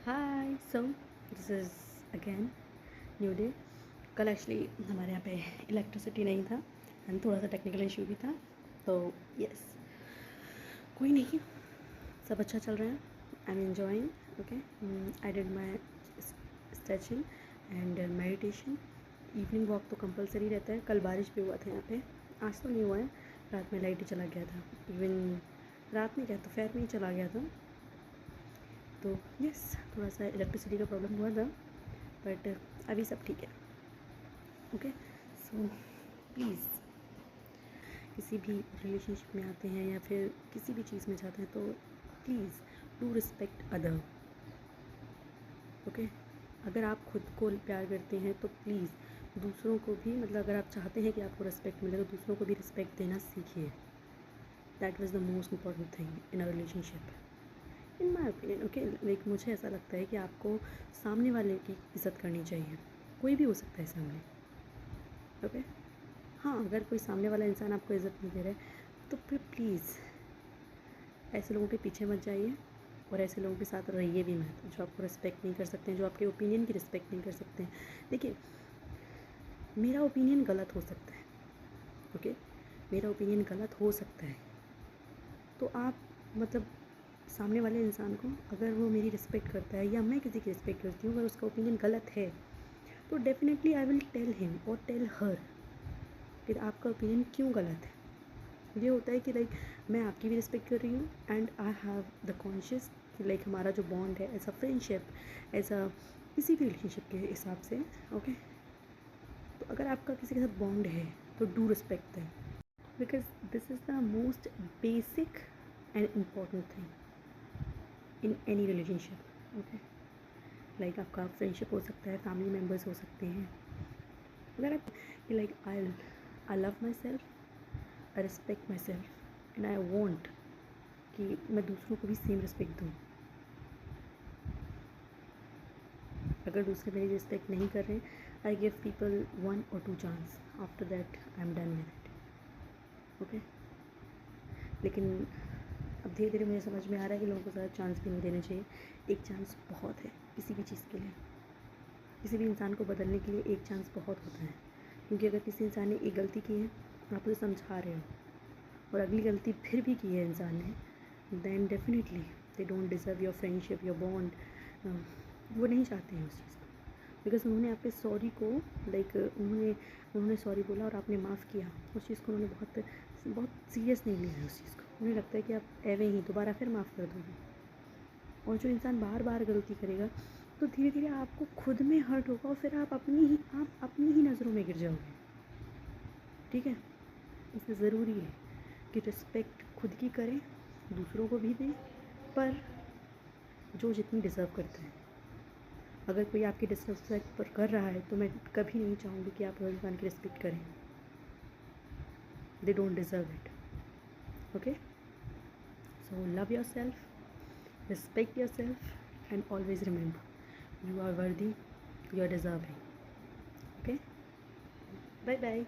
Hi so this is again new day. कल actually हमारे यहाँ पे इलेक्ट्रिसिटी नहीं था एंड थोड़ा सा टेक्निकल इशू भी था, तो यस कोई नहीं, सब अच्छा चल रहा है। I am enjoying. Okay, I did my stretching and meditation. Evening walk तो कंपलसरी रहता है। कल बारिश भी हुआ था यहाँ पे, आज तो नहीं हुआ है। रात में लाइट ही चला गया था, इवन रात में क्या दोपहर में ही चला गया था। तो यस थोड़ा सा इलेक्ट्रिसिटी का प्रॉब्लम हुआ था, बट अभी सब ठीक है। ओके, सो प्लीज़ किसी भी रिलेशनशिप में आते हैं या फिर किसी भी चीज़ में जाते हैं तो please do respect other. Okay, अगर आप खुद को प्यार करते हैं तो प्लीज़ दूसरों को भी, मतलब अगर आप चाहते हैं कि आपको रिस्पेक्ट मिले तो दूसरों को भी रिस्पेक्ट देना सीखिए। That was the most important thing in a relationship in my opinion. Okay, like मुझे ऐसा लगता है कि आपको सामने वाले की इज़्ज़त करनी चाहिए। कोई भी हो सकता है सामने। ओके, हाँ, अगर कोई सामने वाला इंसान आपको इज़्ज़त नहीं दे रहा है तो फिर प्लीज़ ऐसे लोगों के पीछे मत जाइए और ऐसे लोगों के साथ रहिए भी मत जो आपको रिस्पेक्ट नहीं कर सकते हैं, जो आपके ओपिनियन की रिस्पेक्ट नहीं कर सकते हैं। देखिए, मेरा ओपिनियन गलत हो सकता है। ओके, मेरा ओपिनियन गलत हो सकता है, तो आप मतलब सामने वाले इंसान को, अगर वो मेरी रिस्पेक्ट करता है या मैं किसी की रिस्पेक्ट करती हूँ, अगर उसका ओपिनियन गलत है तो definitely I will tell him और टेल हर कि आपका ओपिनियन क्यों गलत है। ये होता है कि लाइक मैं आपकी भी रिस्पेक्ट कर रही हूँ and I have the conscious कि लाइक हमारा जो बॉन्ड है as a friendship, as a किसी भी रिलेशनशिप के हिसाब से। ओके, तो अगर आपका किसी के साथ बॉन्ड है तो do respect them, because this is the most basic and important thing in any relationship. Okay, like आपका फ्रेंडशिप हो सकता है, फैमिली मेम्बर्स हो सकते हैं। अगर आप like I love my self, I respect my self and I want कि मैं दूसरों को भी सेम रिस्पेक्ट दूँ। अगर दूसरे मेरी रिस्पेक्ट नहीं कर रहे, I give people 1 or 2 chance, after that I am done with it. Okay, लेकिन अब धीरे धीरे मुझे समझ में आ रहा है कि लोगों को ज़्यादा चांस भी नहीं देने चाहिए। एक चांस बहुत है किसी भी चीज़ के लिए, किसी भी इंसान को बदलने के लिए एक चांस बहुत होता है। क्योंकि अगर किसी इंसान ने एक गलती की है, आप उसे समझा रहे हो और अगली गलती फिर भी की है इंसान ने, then definitely they don't deserve your friendship, your bond. वो नहीं चाहते हैं उस चीज़ को, बिकॉज उन्होंने आपके सॉरी को लाइक उन्होंने सॉरी बोला और आपने माफ़ किया, उस चीज़ को उन्होंने बहुत सीरियस नहीं लिया है उस चीज़ को। उन्हें लगता है कि आप एवे ही दोबारा फिर माफ़ कर दोगे। और जो इंसान बार बार गलती करेगा तो धीरे धीरे आपको खुद में हर्ट होगा और फिर आप अपनी ही नज़रों में गिर जाओगे। ठीक है, इसलिए ज़रूरी है कि रिस्पेक्ट खुद की करें, दूसरों को भी दें, पर जो जितनी डिज़र्व करते हैं। अगर कोई आपकी डिसरिस्पेक्ट पर कर रहा है तो मैं कभी नहीं चाहूँगी कि आप उस इंसान की रिस्पेक्ट करें। दे don't deserve it. Okay, so love your self, respect yourself, and always remember you are worthy, you are deserving. Okay, bye bye.